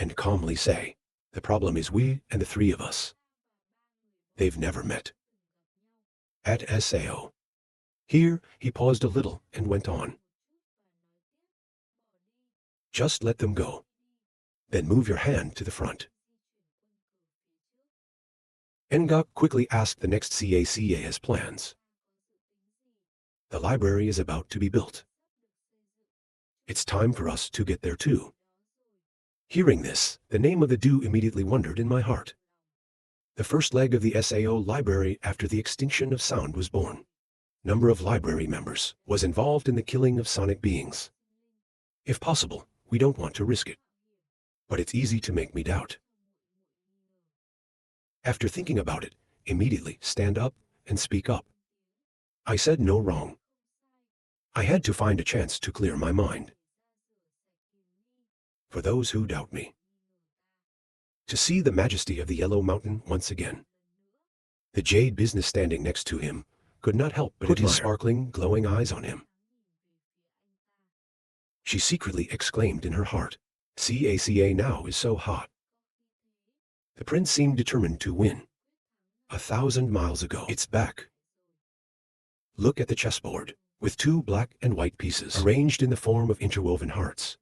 and calmly say, "The problem is we and the three of us. They've never met." At Sao. Here, he paused a little and went on. "Just let them go. Then move your hand to the front." Nga quickly asked the next CACA has plans. "The library is about to be built. It's time for us to get there too." Hearing this, the name of the do immediately wondered in my heart. The first leg of the SAO library after the extinction of sound was born. Number of library members was involved in the killing of sonic beings. If possible, we don't want to risk it. But it's easy to make me doubt. After thinking about it, immediately stand up and speak up. I said no wrong. I had to find a chance to clear my mind. For those who doubt me. To see the majesty of the Yellow Mountain once again. The jade business standing next to him could not help but put his sparkling, glowing eyes on him. She secretly exclaimed in her heart, "CACA now is so hot." The prince seemed determined to win. 1,000 miles ago, it's back. Look at the chessboard, with 2 black and white pieces arranged in the form of interwoven hearts.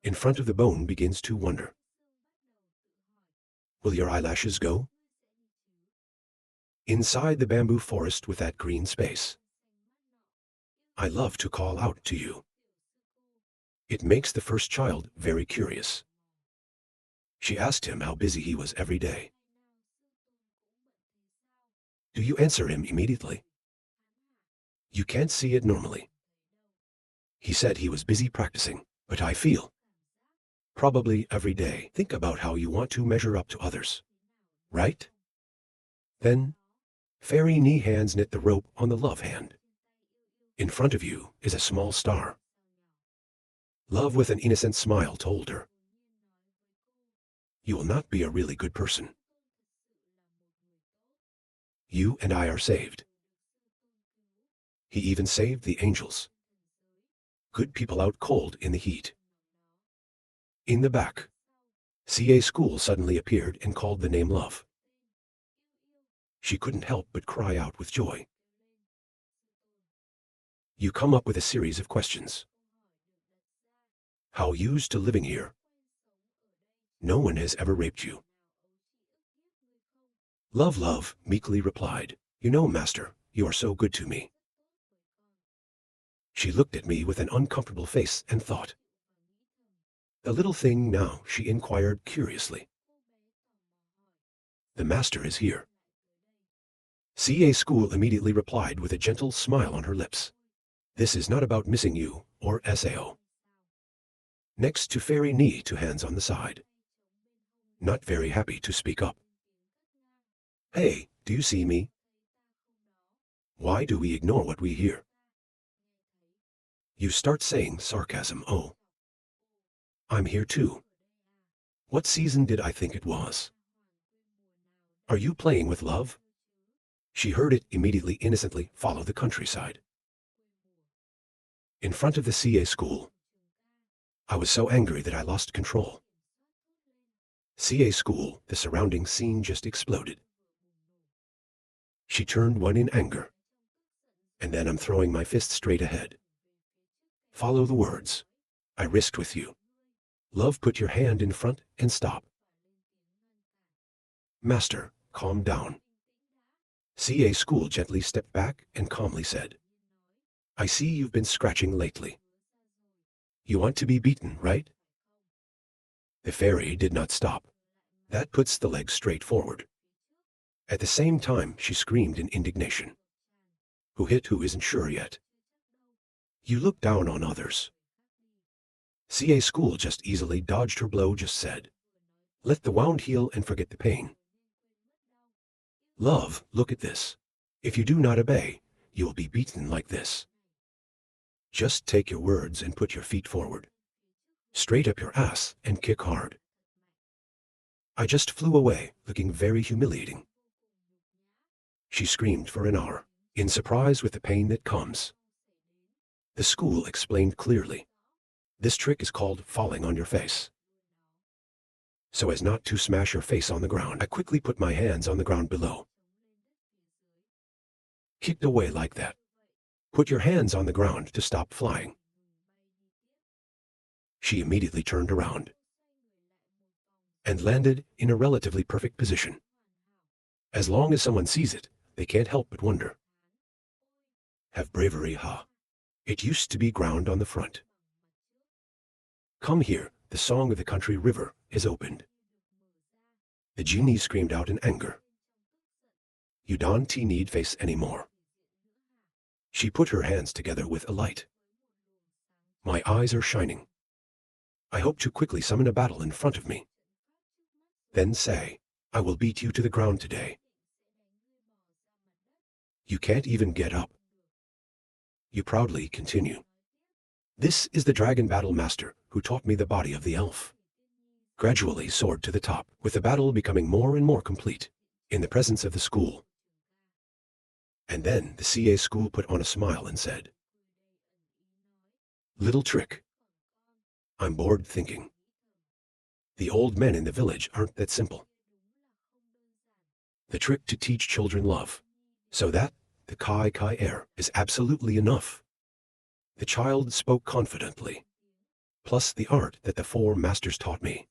In front of the bone begins to wonder. Will your eyelashes go? Inside the bamboo forest with that green space. I love to call out to you. It makes the first child very curious. She asked him how busy he was every day. Do you answer him immediately? You can't see it normally. He said he was busy practicing, but I feel. Probably every day, think about how you want to measure up to others. Right? Then, fairy knee hands knit the rope on the love hand. In front of you is a small star. Love with an innocent smile told her. You will not be a really good person. You and I are saved. He even saved the angels. Good people out cold in the heat. In the back, CA School suddenly appeared and called the name Love. She couldn't help but cry out with joy. You come up with a series of questions. How used to living here? No one has ever raped you. Love meekly replied, You know, master, you are so good to me. She looked at me with an uncomfortable face and thought. The little thing now, she inquired curiously. The master is here. CA School immediately replied with a gentle smile on her lips. This is not about missing you, or SAO. Next to fairy knee to hands on the side. Not very happy to speak up. Hey, do you see me? Why do we ignore what we hear? You start saying sarcasm, oh. I'm here too. What season did I think it was? Are you playing with love? She heard it immediately innocently follow the countryside. In front of the CA School. I was so angry that I lost control. CA School, the surrounding scene just exploded. She turned one in anger. And then I'm throwing my fist straight ahead. Follow the words. I risked with you. Love, put your hand in front and stop. Master, calm down. CA School gently stepped back and calmly said, I see you've been scratching lately. You want to be beaten, right? The fairy did not stop. That puts the leg straight forward. At the same time, she screamed in indignation. Who hit who isn't sure yet. You look down on others. CA School just easily dodged her blow, just said. Let the wound heal and forget the pain. Love, look at this. If you do not obey, you will be beaten like this. Just take your words and put your feet forward. Straight up your ass and kick hard. I just flew away, looking very humiliating. She screamed for an hour, in surprise with the pain that comes. The school explained clearly. This trick is called falling on your face. So as not to smash her face on the ground, I quickly put my hands on the ground below. Kicked away like that. Put your hands on the ground to stop flying. She immediately turned around and landed in a relatively perfect position. As long as someone sees it, they can't help but wonder. Have bravery, ha. It used to be ground on the front. Come here, the song of the country river is opened. The genie screamed out in anger. You don't need face anymore. She put her hands together with a light. My eyes are shining. I hope to quickly summon a battle in front of me. Then say, I will beat you to the ground today. You can't even get up. You proudly continue. This is the dragon battle master who taught me the body of the elf. Gradually soared to the top, with the battle becoming more and more complete, in the presence of the school. And then the CA school put on a smile and said, Little trick. I'm bored thinking. The old men in the village aren't that simple. The trick to teach children love, so that the Kai air is absolutely enough. The child spoke confidently, plus the art that the four masters taught me.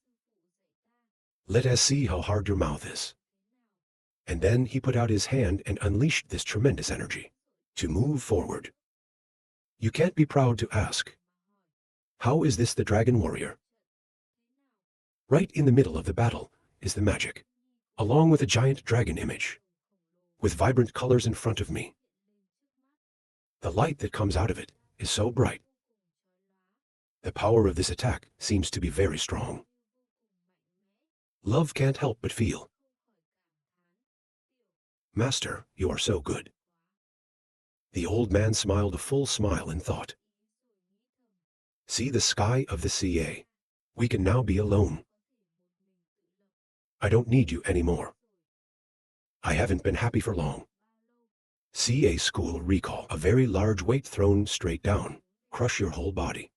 Let us see how hard your mouth is. And then he put out his hand and unleashed this tremendous energy to move forward. You can't be proud to ask, how is this the dragon warrior? Right in the middle of the battle is the magic, along with a giant dragon image, with vibrant colors in front of me. The light that comes out of it is so bright. The power of this attack seems to be very strong. Love can't help but feel. Master, you are so good. The old man smiled a full smile and thought. See the sky of the CA. We can now be alone. I don't need you anymore. I haven't been happy for long. CA school recall. A very large weight thrown straight down. Crush your whole body.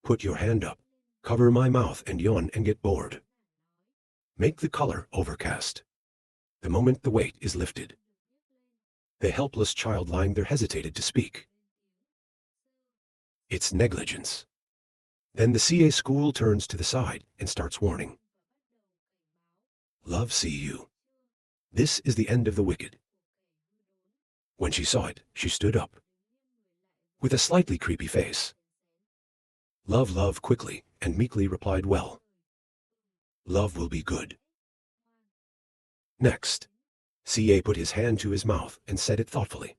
Put your hand up. Cover my mouth and yawn and get bored. Make the color overcast. The moment the weight is lifted. The helpless child lying there hesitated to speak. It's negligence. Then the CA school turns to the side and starts warning. Love see you. This is the end of the wicked. When she saw it, she stood up. With a slightly creepy face. Love quickly and meekly replied well. Love will be good. Next, CA put his hand to his mouth and said it thoughtfully.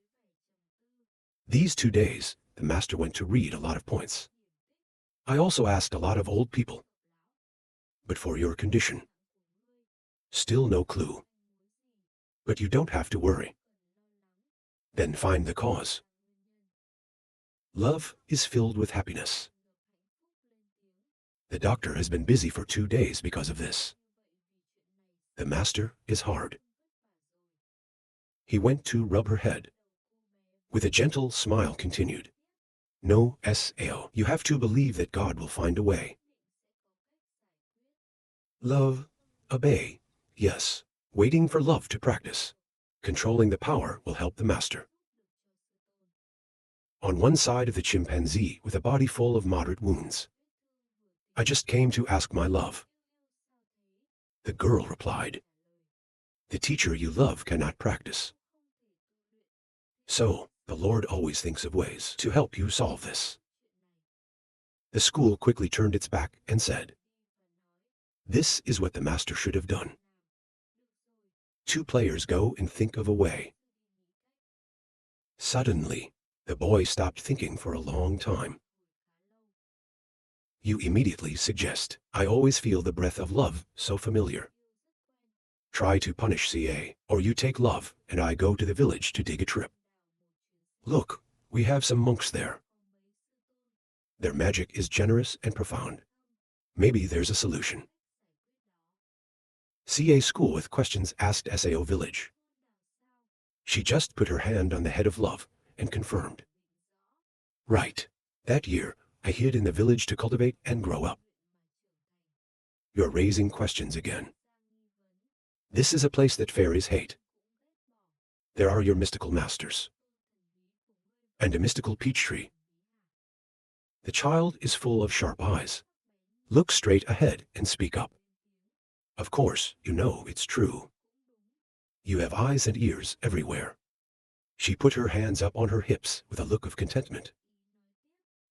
These 2 days, the master went to read a lot of points. I also asked a lot of old people. But for your condition, still no clue. But you don't have to worry. Then find the cause. Love is filled with happiness. The doctor has been busy for 2 days because of this. The master is hard. He went to rub her head. With a gentle smile continued. No, Sao, you have to believe that God will find a way. Love, obey, yes. Waiting for love to practice. Controlling the power will help the master. On one side of the chimpanzee with a body full of moderate wounds. I just came to ask my love. The girl replied. The teacher you love cannot practice. So, the Lord always thinks of ways to help you solve this. The school quickly turned its back and said, this is what the master should have done. 2 players go and think of a way. Suddenly, the boy stopped thinking for a long time. You immediately suggest, I always feel the breath of love so familiar. Try to punish CA, or you take love, and I go to the village to dig a trip. Look, we have some monks there. Their magic is generous and profound. Maybe there's a solution. CA school with questions asked SAO village. She just put her hand on the head of love and confirmed. Right. That year, I hid in the village to cultivate and grow up. You're raising questions again. This is a place that fairies hate. There are your mystical masters. And a mystical peach tree. The child is full of sharp eyes. Look straight ahead and speak up. Of course, you know it's true. You have eyes and ears everywhere. She put her hands up on her hips with a look of contentment.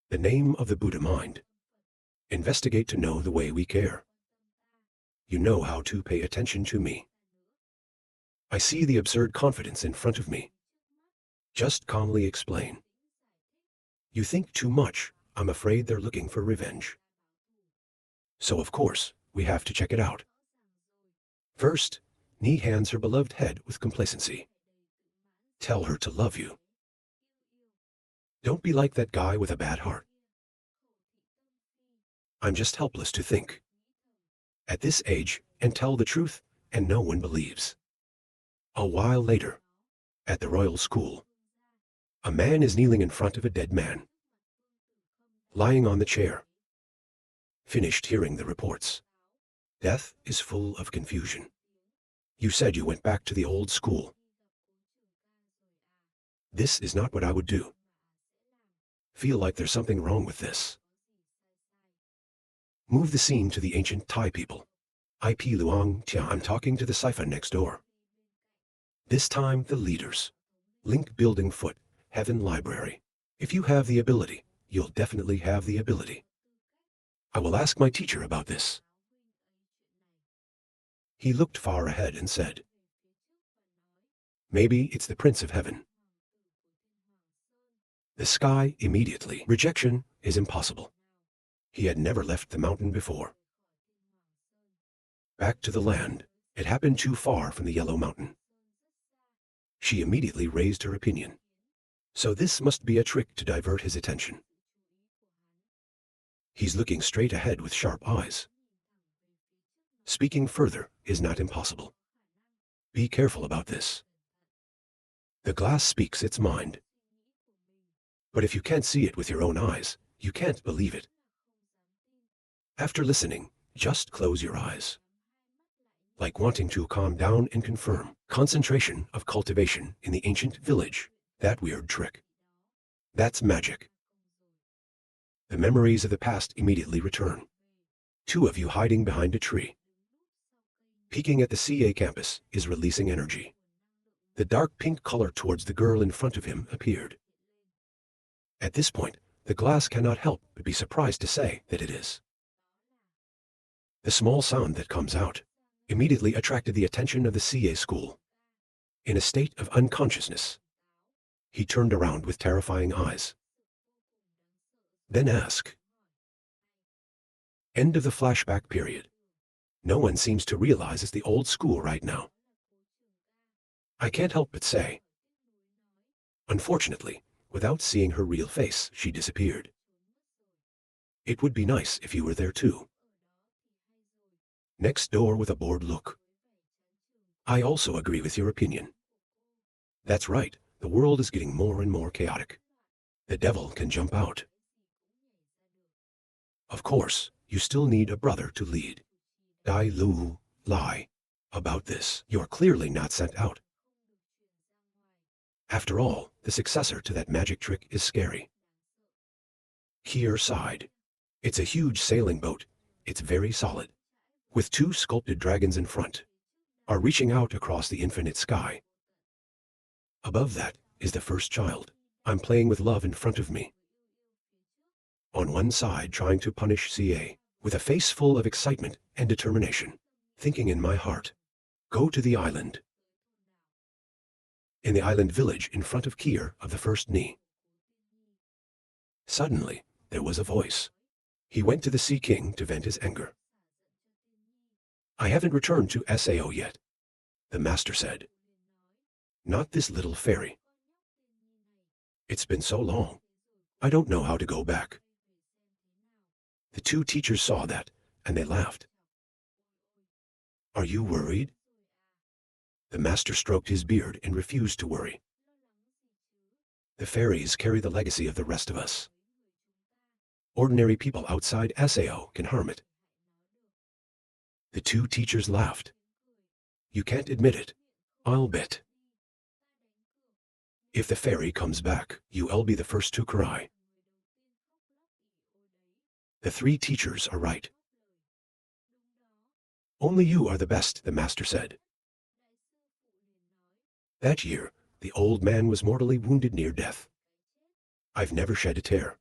The name of the Buddha mind. Investigate to know the way we care. You know how to pay attention to me. I see the absurd confidence in front of me. Just calmly explain. You think too much. I'm afraid they're looking for revenge. So of course, we have to check it out. First, Ni hands her beloved head with complacency. Tell her to love you. Don't be like that guy with a bad heart. I'm just helpless to think. At this age, and tell the truth, and no one believes. A while later, at the royal school, a man is kneeling in front of a dead man. Lying on the chair. Finished hearing the reports. Death is full of confusion. You said you went back to the old school. This is not what I would do. Feel like there's something wrong with this. Move the scene to the ancient Thai people. IP Luang Tia. I'm talking to the Saifa next door. This time the leaders. Link building foot, heaven library. If you have the ability, you'll definitely have the ability. I will ask my teacher about this. He looked far ahead and said, maybe it's the Prince of Heaven. The sky immediately. Rejection is impossible. He had never left the mountain before. Back to the land. It happened too far from the Yellow Mountain. She immediately raised her opinion. So this must be a trick to divert his attention. He's looking straight ahead with sharp eyes. Speaking further is not impossible. Be careful about this. The glass speaks its mind. But if you can't see it with your own eyes, you can't believe it. After listening, just close your eyes. Like wanting to calm down and confirm. Concentration of cultivation in the ancient village. That weird trick. That's magic. The memories of the past immediately return. Two of you hiding behind a tree. Peeking at the CA campus is releasing energy. The dark pink color towards the girl in front of him appeared. At this point, the glass cannot help but be surprised to say that it is. The small sound that comes out immediately attracted the attention of the CA school. In a state of unconsciousness, he turned around with terrifying eyes. Then ask. End of the flashback period. No one seems to realize it's the old school right now. I can't help but say. Unfortunately, without seeing her real face, she disappeared. It would be nice if you were there too. Next door with a bored look. I also agree with your opinion. That's right, the world is getting more and more chaotic. The devil can jump out. Of course, you still need a brother to lead. Dai Lu, lie. About this, you're clearly not sent out. After all, the successor to that magic trick is scary. Kier sighed. It's a huge sailing boat. It's very solid. With two sculpted dragons in front, are reaching out across the infinite sky. Above that is the first child. I'm playing with love in front of me. On one side trying to punish CA, with a face full of excitement and determination, thinking in my heart, go to the island. In the island village in front of Kier of the first Ni. Suddenly, there was a voice. He went to the Sea King to vent his anger. I haven't returned to Sao yet, the master said. Not this little fairy. It's been so long. I don't know how to go back. The two teachers saw that, and they laughed. Are you worried? The master stroked his beard and refused to worry. The fairies carry the legacy of the rest of us. Ordinary people outside Sao can harm it. The two teachers laughed. You can't admit it. I'll bet. If the fairy comes back, you'll be the first to cry. The three teachers are right. Only you are the best, the master said. That year, the old man was mortally wounded near death. I've never shed a tear.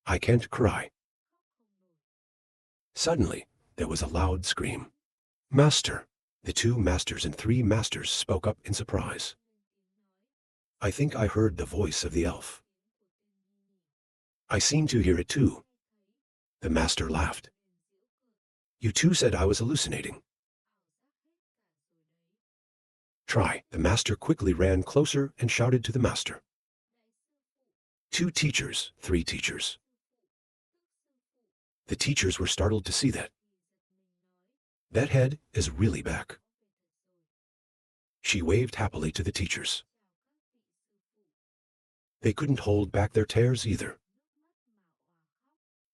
I can't cry. Suddenly, there was a loud scream. Master! The two masters and three masters spoke up in surprise. I think I heard the voice of the elf. I seem to hear it too. The master laughed. You two said I was hallucinating. Try. The master quickly ran closer and shouted to the master. Two teachers, three teachers. The teachers were startled to see that. That head is really back. She waved happily to the teachers. They couldn't hold back their tears either.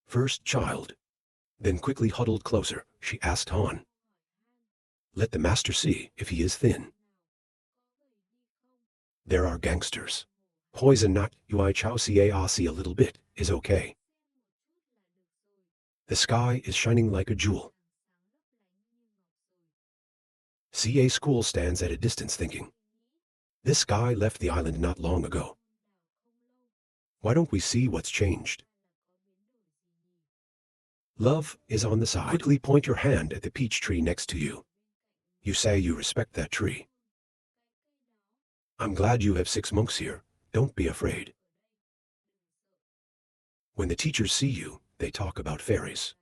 First child, then quickly huddled closer, she asked Han. Let the master see if he is thin. There are gangsters. Poison not, ui chow see a little bit, is okay. The sky is shining like a jewel. CA school stands at a distance thinking. This guy left the island not long ago. Why don't we see what's changed? Love is on the side. Quickly point your hand at the peach tree next to you. You say you respect that tree. I'm glad you have 6 monks here. Don't be afraid. When the teachers see you, they talk about fairies.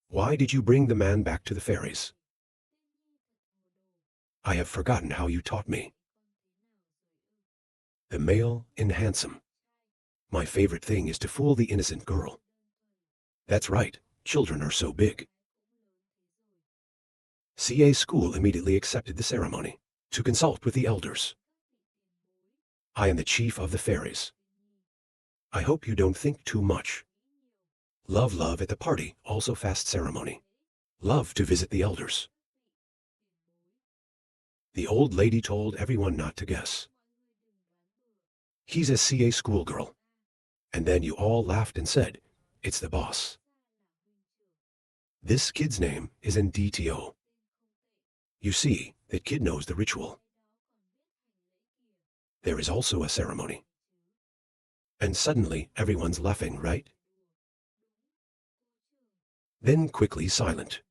Why did you bring the man back to the fairies? I have forgotten how you taught me. The male and handsome. My favorite thing is to fool the innocent girl. That's right, children are so big. CA school immediately accepted the ceremony to consult with the elders. I am the chief of the fairies. I hope you don't think too much. Love at the party, also fast ceremony. Love to visit the elders. The old lady told everyone not to guess. He's a CA schoolgirl. And then you all laughed and said, it's the boss. This kid's name is NDTO. You see, that kid knows the ritual. There is also a ceremony. And suddenly everyone's laughing, right? Then quickly silent.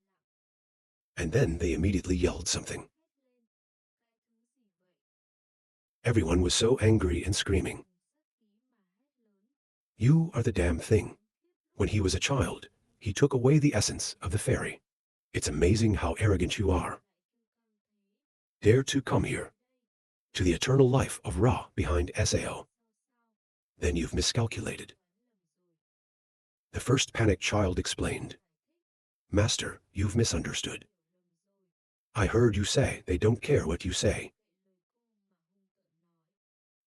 And then they immediately yelled something. Everyone was so angry and screaming. You are the damn thing. When he was a child, he took away the essence of the fairy. It's amazing how arrogant you are. Dare to come here, to the eternal life of Ra behind Sao. Then you've miscalculated. The first panicked child explained. Master, you've misunderstood. I heard you say they don't care what you say.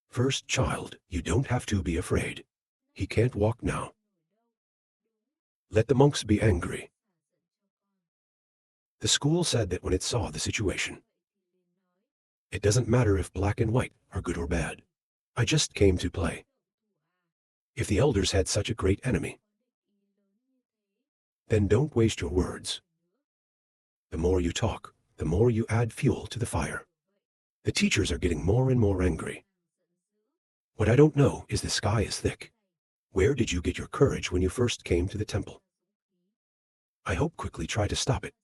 First child, you don't have to be afraid. He can't walk now. Let the monks be angry. The school said that when it saw the situation, it doesn't matter if black and white are good or bad. I just came to play. If the elders had such a great enemy, then don't waste your words. The more you talk, the more you add fuel to the fire. The teachers are getting more and more angry. What I don't know is the sky is thick. Where did you get your courage when you first came to the temple? I hope quickly try to stop it.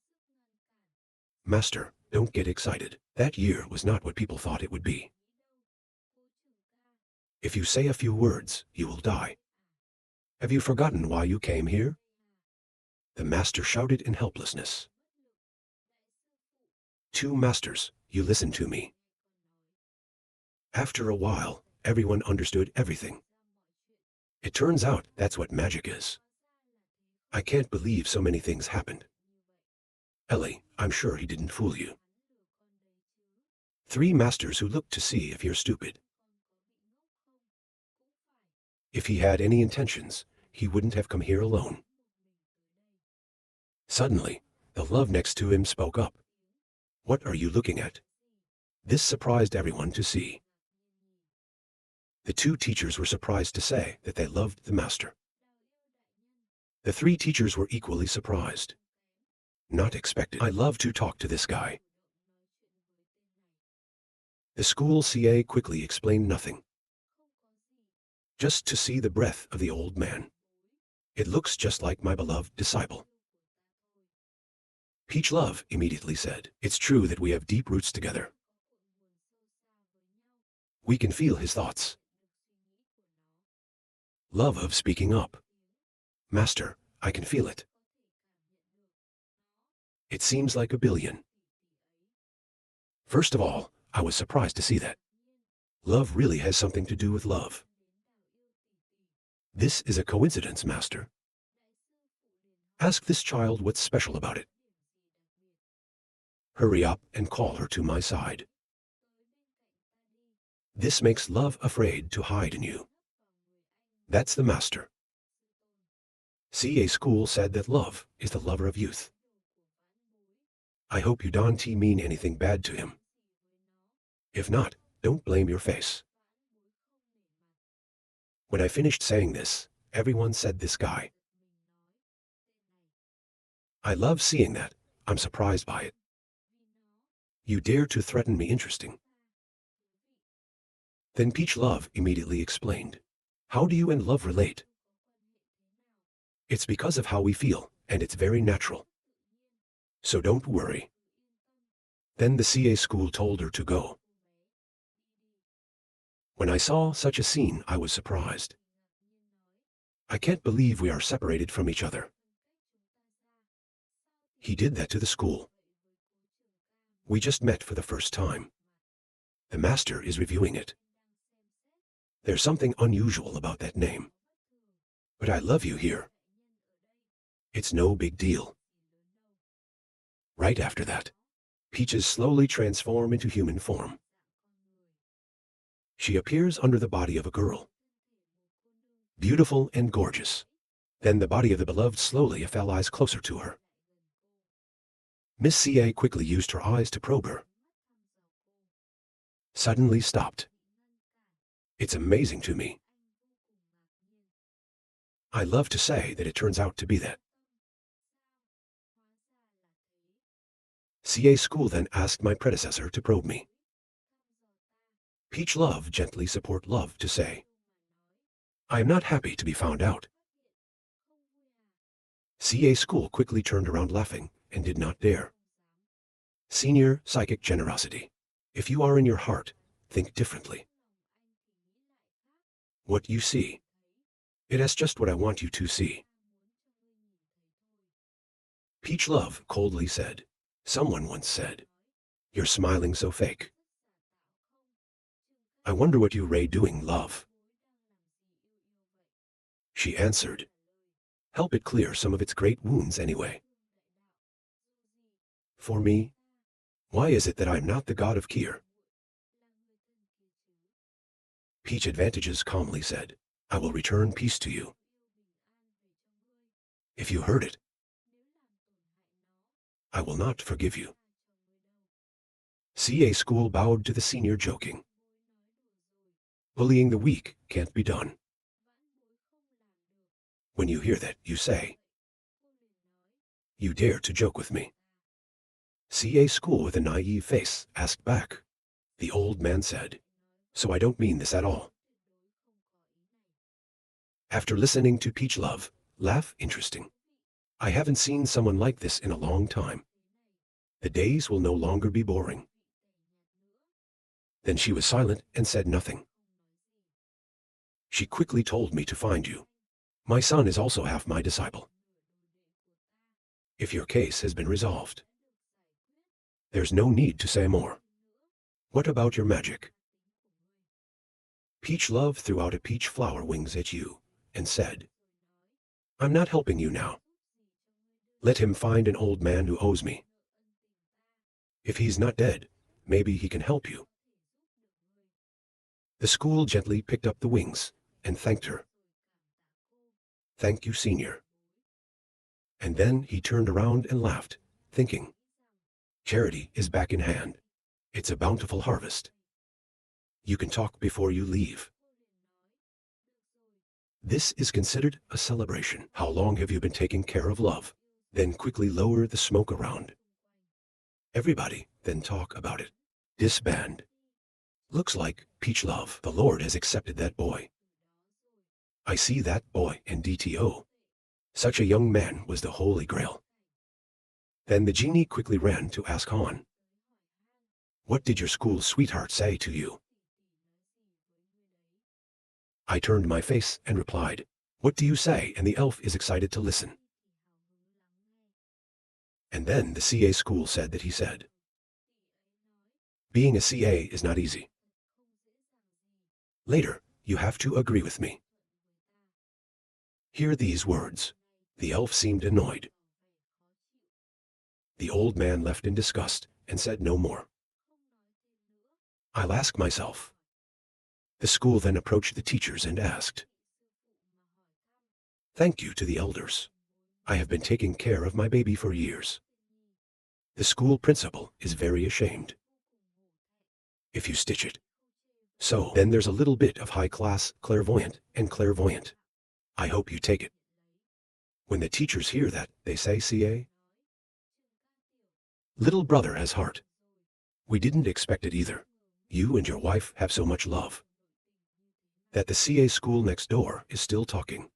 Master, don't get excited. That year was not what people thought it would be. If you say a few words, you will die. Have you forgotten why you came here? The master shouted in helplessness. Two masters, you listen to me. After a while, everyone understood everything. It turns out that's what magic is. I can't believe so many things happened. Ellie, I'm sure he didn't fool you. Three masters who looked to see if you're stupid. If he had any intentions, he wouldn't have come here alone. Suddenly, the love next to him spoke up. What are you looking at? This surprised everyone to see. The two teachers were surprised to say that they loved the master. The three teachers were equally surprised. Not expected. I love to talk to this guy. The school CA quickly explained nothing. Just to see the breath of the old man. It looks just like my beloved disciple. Peach Love immediately said, it's true that we have deep roots together. We can feel his thoughts. Love of speaking up. Master, I can feel it. It seems like a billion. First of all, I was surprised to see that. Love really has something to do with love. This is a coincidence, Master. Ask this child what's special about it. Hurry up and call her to my side. This makes love afraid to hide in you. That's the master. CA School said that love is the lover of youth. I hope you don't mean anything bad to him. If not, don't blame your face. When I finished saying this, everyone said this guy. I love seeing that. I'm surprised by it. You dare to threaten me. Interesting. Then Peach Love immediately explained. How do you and love relate? It's because of how we feel, and it's very natural. So don't worry. Then the CA School told her to go. When I saw such a scene, I was surprised. I can't believe we are separated from each other. He did that to the school. We just met for the first time. The master is reviewing it. There's something unusual about that name. But I love you here. It's no big deal. Right after that, Peaches slowly transforms into human form. She appears under the body of a girl. Beautiful and gorgeous. Then the body of the beloved slowly fell eyes closer to her. Miss CA quickly used her eyes to probe her. Suddenly stopped. It's amazing to me. I love to say that it turns out to be that. CA School then asked my predecessor to probe me. Peach Love gently support Love to say, I am not happy to be found out. CA School quickly turned around laughing and did not dare. Senior psychic generosity. If you are in your heart, think differently. What you see. It is just what I want you to see. Peach Love coldly said, someone once said, you're smiling so fake. I wonder what you Ray doing, Love. She answered, help it clear some of its great wounds anyway. For me, why is it that I'm not the god of Kier? Peach Advantages calmly said, I will return peace to you. If you hurt it, I will not forgive you. CA School bowed to the senior, joking. Bullying the weak can't be done. When you hear that, you say, you dare to joke with me. CA School with a naive face asked back. The old man said, so I don't mean this at all. After listening to Peach Love, laugh interesting. I haven't seen someone like this in a long time. The days will no longer be boring. Then she was silent and said nothing. She quickly told me to find you. My son is also half my disciple. If your case has been resolved, there's no need to say more. What about your magic? Peach Love threw out a peach flower wings at you and said, I'm not helping you now. Let him find an old man who owes me. If he's not dead, maybe he can help you. The school gently picked up the wings and thanked her. Thank you, Senior. And then he turned around and laughed, thinking, charity is back in hand. It's a bountiful harvest. You can talk before you leave. This is considered a celebration. How long have you been taking care of love? Then quickly lower the smoke around. Everybody, then talk about it. Disband. Looks like, Peach Love, the Lord has accepted that boy. I see that boy and DTO. Such a young man was the Holy Grail. Then the genie quickly ran to ask Han. What did your school sweetheart say to you? I turned my face and replied, what do you say? And the elf is excited to listen. And then the CA school said that he said, being a CA is not easy. Later, you have to agree with me. Hear these words. The elf seemed annoyed. The old man left in disgust and said no more. I'll ask myself. The school then approached the teachers and asked, thank you to the elders. I have been taking care of my baby for years. The school principal is very ashamed. If you stitch it. So then there's a little bit of high class, clairvoyant, and clairvoyant. I hope you take it. When the teachers hear that, they say, CA? Little brother has heart. We didn't expect it either. You and your wife have so much love. That the CA school next door is still talking.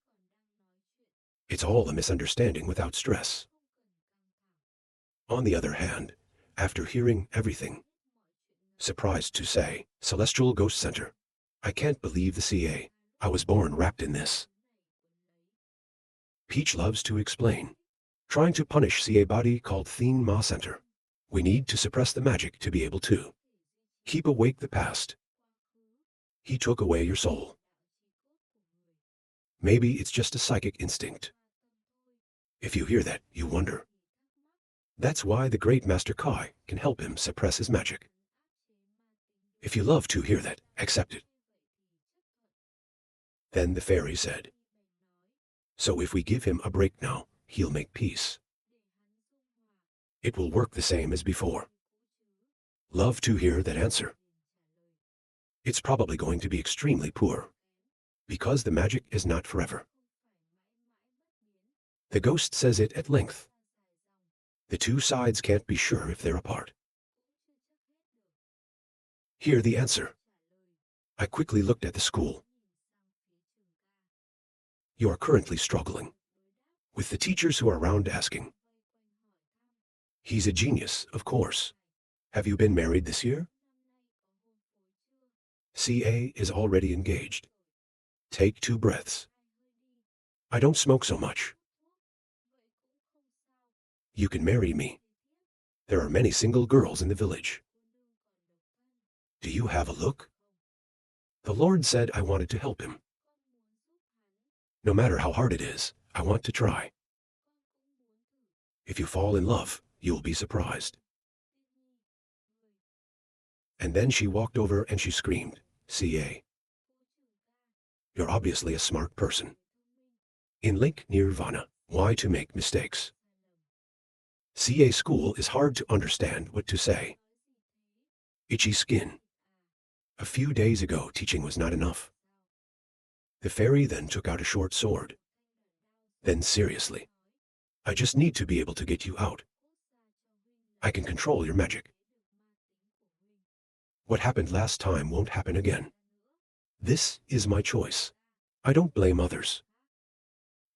It's all a misunderstanding without stress. On the other hand, after hearing everything, surprised to say, Celestial Ghost Center. I can't believe the CA. I was born wrapped in this. Peach loves to explain. Trying to punish CA body called Thien Ma Center. We need to suppress the magic to be able to keep awake the past. He took away your soul. Maybe it's just a psychic instinct. If you hear that, you wonder. That's why the great Master Kai can help him suppress his magic. If you love to hear that, accept it. Then the fairy said, so if we give him a break now, he'll make peace. It will work the same as before. Love to hear that answer. It's probably going to be extremely poor, because the magic is not forever. The ghost says it at length. The two sides can't be sure if they're apart. Hear the answer. I quickly looked at the school. You are currently struggling, with the teachers who are around asking. He's a genius, of course. Have you been married this year? CA is already engaged. Take 2 breaths. I don't smoke so much. You can marry me. There are many single girls in the village. Do you have a look? The Lord said I wanted to help him. No matter how hard it is, I want to try. If you fall in love, you'll be surprised. And then she walked over and she screamed, CA. You're obviously a smart person. In Link Nirvana, why to make mistakes? CA school is hard to understand what to say. Itchy skin. A few days ago teaching was not enough. The fairy then took out a short sword. Then seriously. I just need to be able to get you out. I can control your magic. What happened last time won't happen again. This is my choice. I don't blame others.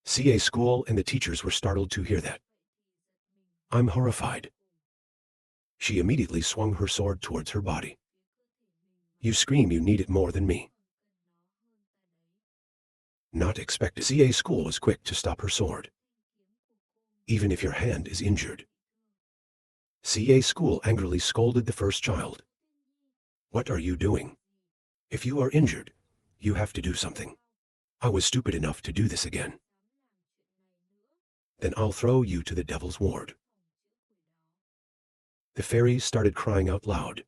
CA school and the teachers were startled to hear that. I'm horrified. She immediately swung her sword towards her body. You scream you need it more than me. Not expected. CA school was quick to stop her sword. Even if your hand is injured. CA school angrily scolded the first child. What are you doing? If you are injured, you have to do something. I was stupid enough to do this again. Then I'll throw you to the devil's ward. The fairy started crying out loud.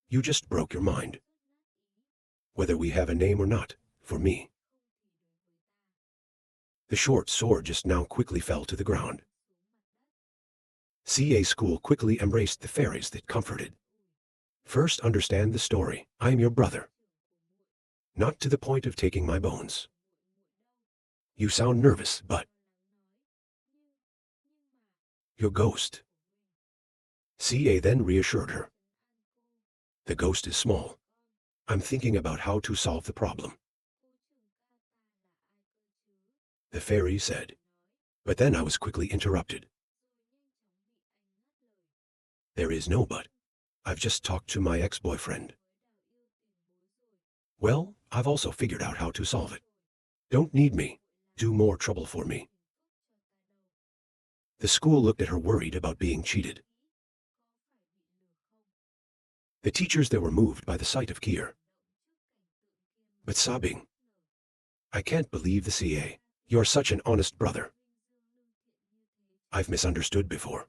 You just broke your mind. Whether we have a name or not, for me. The short sword just now quickly fell to the ground. CA School quickly embraced the fairies that comforted. First, understand the story. I am your brother. Not to the point of taking my bones. You sound nervous, but your ghost. CA then reassured her. The ghost is small. I'm thinking about how to solve the problem. The fairy said. But then I was quickly interrupted. There is no but. I've just talked to my ex-boyfriend. Well, I've also figured out how to solve it. Don't need me. Do more trouble for me. The school looked at her worried about being cheated. The teachers there were moved by the sight of Kier. But sobbing. I can't believe the CA. You're such an honest brother. I've misunderstood before.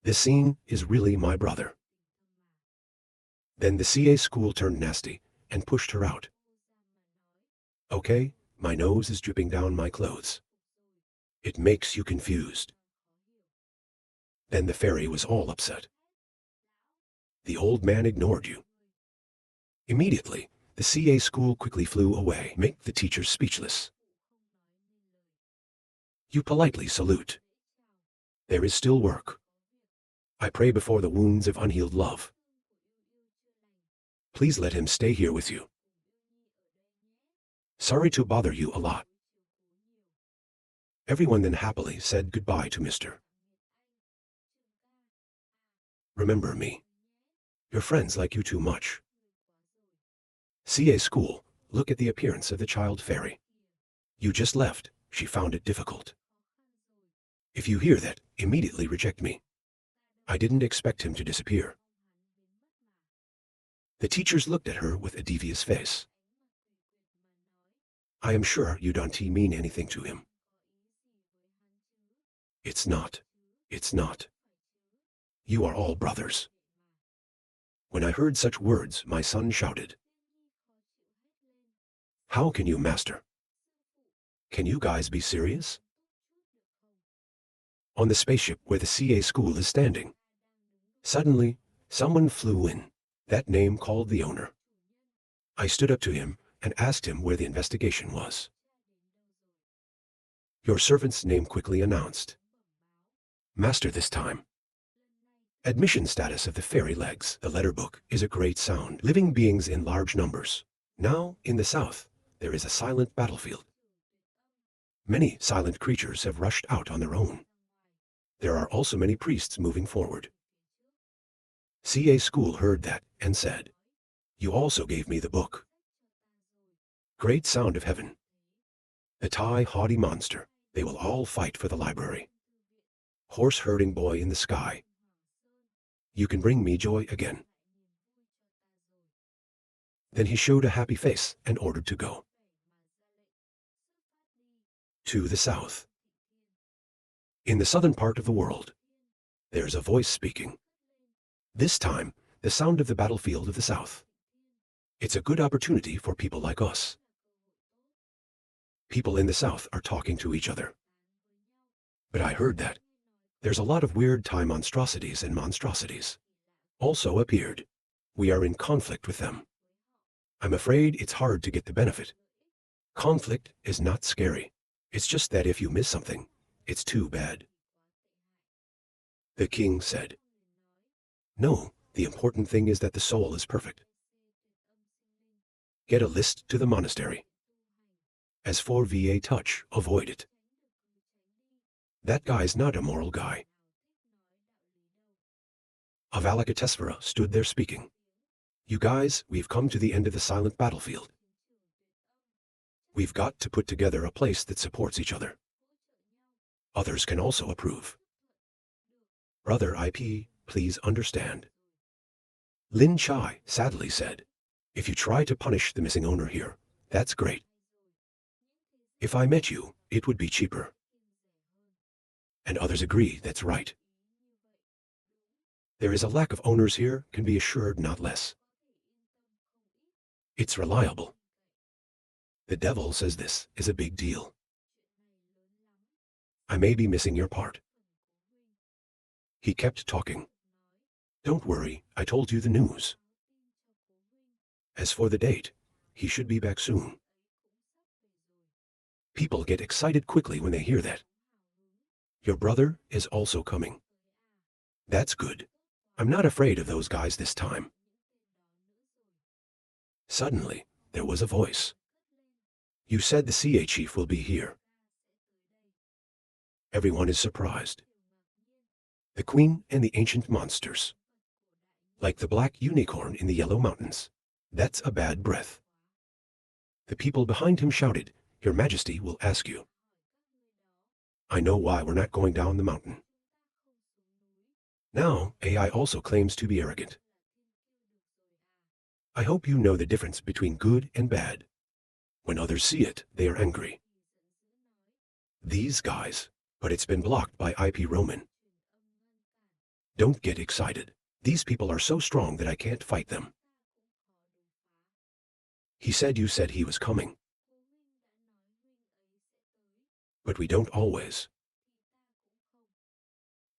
This scene is really my brother. Then the CA School turned nasty and pushed her out. Okay, my nose is dripping down my clothes. It makes you confused. Then the fairy was all upset. The old man ignored you. Immediately, the CA School quickly flew away, make the teachers speechless. You politely salute. There is still work. I pray before the wounds of unhealed love. Please let him stay here with you. Sorry to bother you a lot. Everyone then happily said goodbye to Mr. Remember me. Your friends like you too much. CA School, look at the appearance of the child fairy. You just left, she found it difficult. If you hear that, immediately reject me. I didn't expect him to disappear. The teachers looked at her with a devious face. I am sure you don't mean anything to him. It's not. It's not. You are all brothers. When I heard such words, my son shouted. How can you, master? Can you guys be serious? On the spaceship where the CA School is standing. Suddenly, someone flew in. That name called the owner. I stood up to him and asked him where the investigation was. Your servant's name quickly announced. Master this time. Admission status of the fairy legs. The letter book is a great sound. Living beings in large numbers. Now, in the south, there is a silent battlefield. Many silent creatures have rushed out on their own. There are also many priests moving forward. CA School heard that and said, you also gave me the book. Great sound of heaven. The Thai haughty monster, they will all fight for the library. Horse-herding boy in the sky. You can bring me joy again. Then he showed a happy face and ordered to go. To the south. In the southern part of the world, there's a voice speaking. This time, the sound of the battlefield of the south. It's a good opportunity for people like us. People in the south are talking to each other. But I heard that there's a lot of weird Thai monstrosities and monstrosities also appeared. We are in conflict with them. I'm afraid it's hard to get the benefit. Conflict is not scary. It's just that if you miss something, it's too bad. The king said, no, the important thing is that the soul is perfect. Get a list to the monastery. As for VA touch, avoid it. That guy's not a moral guy. Avalokitesvara stood there speaking. You guys, we've come to the end of the silent battlefield. We've got to put together a place that supports each other. Others can also approve. Brother IP, please understand. Lin Chai sadly said, if you try to punish the missing owner here, that's great. If I met you, it would be cheaper. And others agree that's right. There is a lack of owners here, can be assured not less. It's reliable. The devil says this is a big deal. I may be missing your part. He kept talking. Don't worry, I told you the news. As for the date, he should be back soon. People get excited quickly when they hear that. Your brother is also coming. That's good. I'm not afraid of those guys this time. Suddenly, there was a voice. You said the CA chief will be here. Everyone is surprised. The queen and the ancient monsters. Like the black unicorn in the Yellow Mountains. That's a bad breath. The people behind him shouted, Your Majesty will ask you. I know why we're not going down the mountain. Now, AI also claims to be arrogant. I hope you know the difference between good and bad. When others see it, they are angry. These guys, but it's been blocked by IP Roman. Don't get excited. These people are so strong that I can't fight them. He said you said he was coming. But we don't always.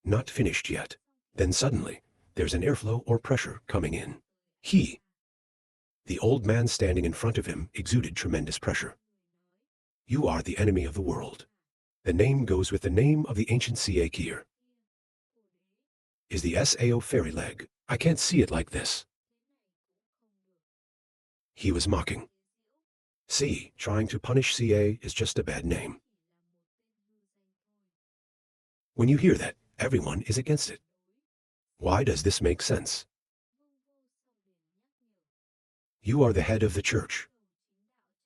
Not finished yet. Then suddenly, there's an airflow or pressure coming in. The old man standing in front of him exuded tremendous pressure. You are the enemy of the world. The name goes with the name of the ancient CA Kier. Is the SAO fairy leg? I can't see it like this. He was mocking. See, trying to punish CA is just a bad name. When you hear that, everyone is against it. Why does this make sense? You are the head of the church.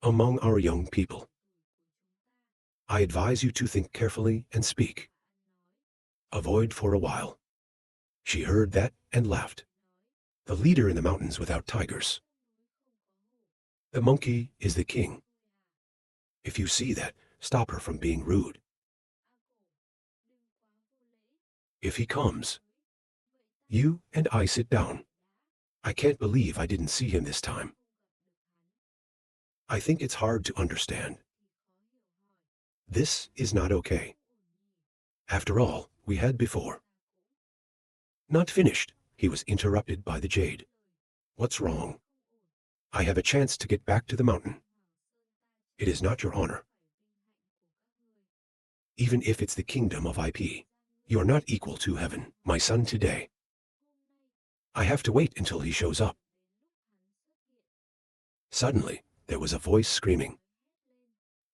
Among our young people. I advise you to think carefully and speak. Avoid for a while. She heard that and laughed. The leader in the mountains without tigers. The monkey is the king. If you see that, stop her from being rude. If he comes, you and I sit down. I can't believe I didn't see him this time. I think it's hard to understand. This is not okay. After all, we had before. Not finished, he was interrupted by the jade. What's wrong? I have a chance to get back to the mountain. It is not your honor. Even if it's the kingdom of IP, you are not equal to heaven, my son today. I have to wait until he shows up. Suddenly, there was a voice screaming.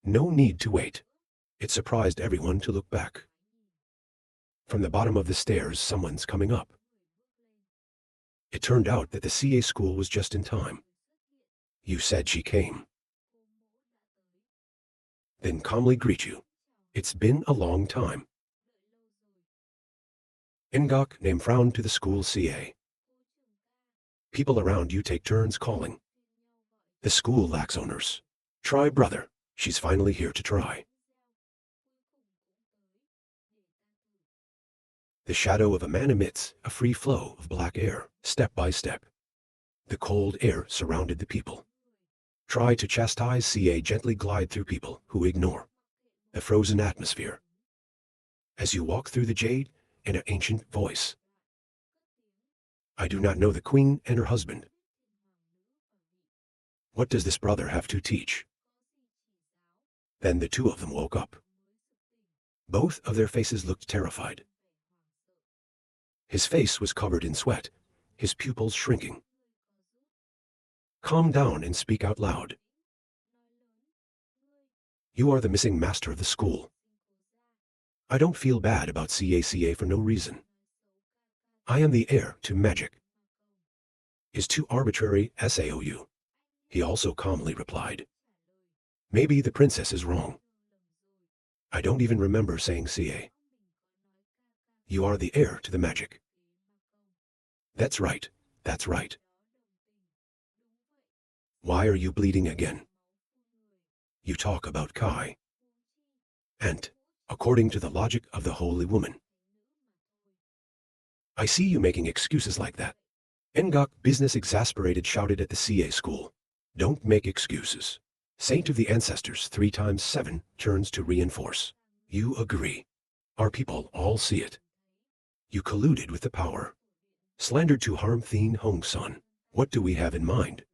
No need to wait. It surprised everyone to look back. From the bottom of the stairs, someone's coming up. It turned out that the CA school was just in time. You said she came. Then calmly greet you. It's been a long time. Ngok named frowned to the school CA. People around you take turns calling. The school lacks owners. Try brother, she's finally here to try. The shadow of a man emits a free flow of black air, step by step. The cold air surrounded the people. Try to chastise CA gently glide through people who ignore the frozen atmosphere. As you walk through the jade, an ancient voice. I do not know the queen and her husband. What does this brother have to teach? Then the two of them woke up. Both of their faces looked terrified. His face was covered in sweat, his pupils shrinking. Calm down and speak out loud. You are the missing master of the school. I don't feel bad about CACA for no reason. I am the heir to magic. Is too arbitrary SAOU. He also calmly replied. Maybe the princess is wrong. I don't even remember saying CA. You are the heir to the magic. That's right, that's right. Why are you bleeding again? You talk about Kai. And, according to the logic of the holy woman. I see you making excuses like that. Ngok, business exasperated, shouted at the CA school. Don't make excuses. Saint of the ancestors 3 times 7 turns to reinforce. You agree. Our people all see it. You colluded with the power. Slandered to harm Thien Hong Son. What do we have in mind?